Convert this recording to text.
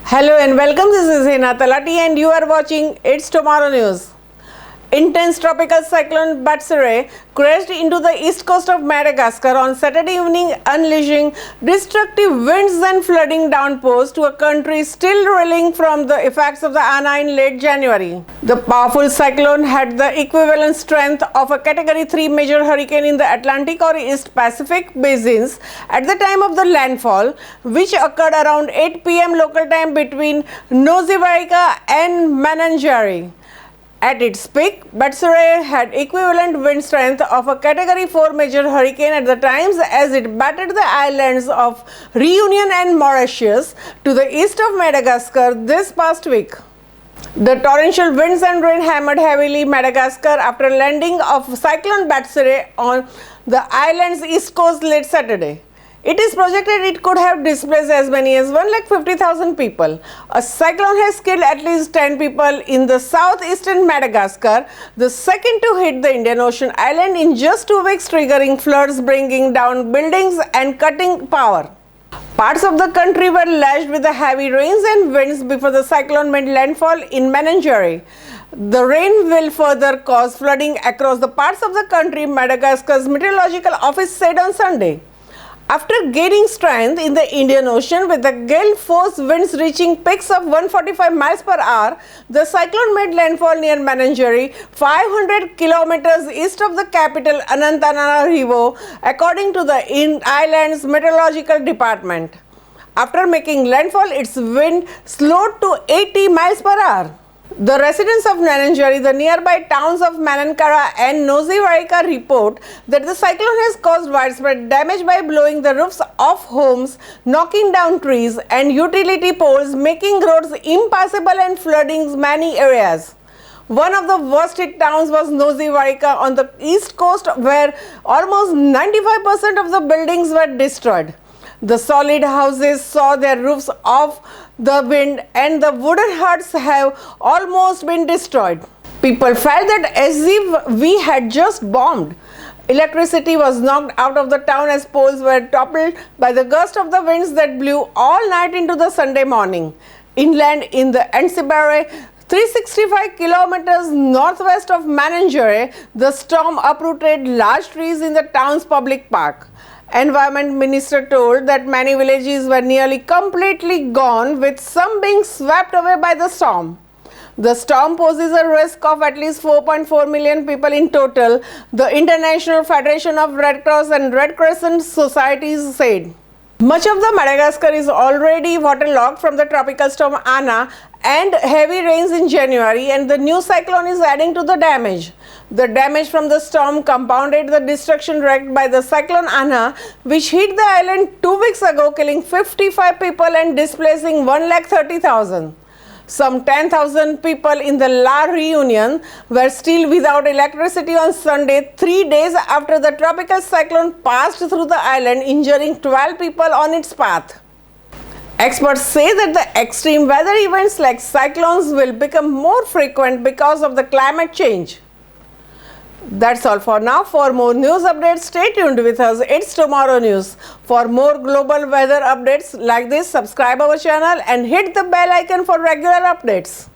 Hello and welcome, this is Hina Talati and you are watching It's Tomorrow News. Intense tropical cyclone Batsirai crashed into the east coast of Madagascar on Saturday evening, unleashing destructive winds and flooding downpours to a country still reeling from the effects of the Ana in late January. The powerful cyclone had the equivalent strength of a Category 3 major hurricane in the Atlantic or East Pacific basins at the time of the landfall, which occurred around 8 p.m. local time between Nosy-Varika and Mananjary. At its peak, Batsirai had equivalent wind strength of a Category 4 major hurricane at the times as it battered the islands of Réunion and Mauritius to the east of Madagascar this past week. The torrential winds and rain hammered heavily Madagascar after landing of Cyclone Batsirai on the island's east coast late Saturday. It is projected it could have displaced as many as 150,000 people. A cyclone has killed at least 10 people in the southeastern Madagascar, the second to hit the Indian Ocean island in just 2 weeks, triggering floods, bringing down buildings and cutting power. Parts of the country were lashed with the heavy rains and winds before the cyclone made landfall in Mananjary. The rain will further cause flooding across the parts of the country, Madagascar's meteorological office said on Sunday. After gaining strength in the Indian Ocean with the gale force winds reaching peaks of 145 miles per hour, the cyclone made landfall near Mananjary, 500 kilometers east of the capital Antananarivo, according to the island's meteorological department. After making landfall, its wind slowed to 80 miles per hour. The residents of Mananjary, the nearby towns of Madagascar and Nosy-Varika report that the cyclone has caused widespread damage by blowing the roofs off homes, knocking down trees and utility poles, making roads impassable and flooding many areas. One of the worst hit towns was Nosy-Varika on the east coast, where almost 95% of the buildings were destroyed. The solid houses saw their roofs off the wind and the wooden huts have almost been destroyed. People felt that as if we had just bombed. Electricity was knocked out of the town as poles were toppled by the gust of the winds that blew all night into the Sunday morning. Inland in the Nosy-Varika, 365 kilometers northwest of Mananjary, the storm uprooted large trees in the town's public park. Environment Minister told that many villages were nearly completely gone, with some being swept away by the storm. The storm poses a risk of at least 4.4 million people in total, the International Federation of Red Cross and Red Crescent Societies said. Much of the Madagascar is already waterlogged from the tropical storm Ana and heavy rains in January, and the new cyclone is adding to the damage. The damage from the storm compounded the destruction wreaked by the cyclone Ana, which hit the island 2 weeks ago, killing 55 people and displacing 130,000. Some 10,000 people in the La Réunion were still without electricity on Sunday, 3 days after the tropical cyclone passed through the island, injuring 12 people on its path. Experts say that the extreme weather events like cyclones will become more frequent because of the climate change. That's all for now. For more news updates, stay tuned with us. It's Tomorrow News. For more global weather updates like this, subscribe our channel and hit the bell icon for regular updates.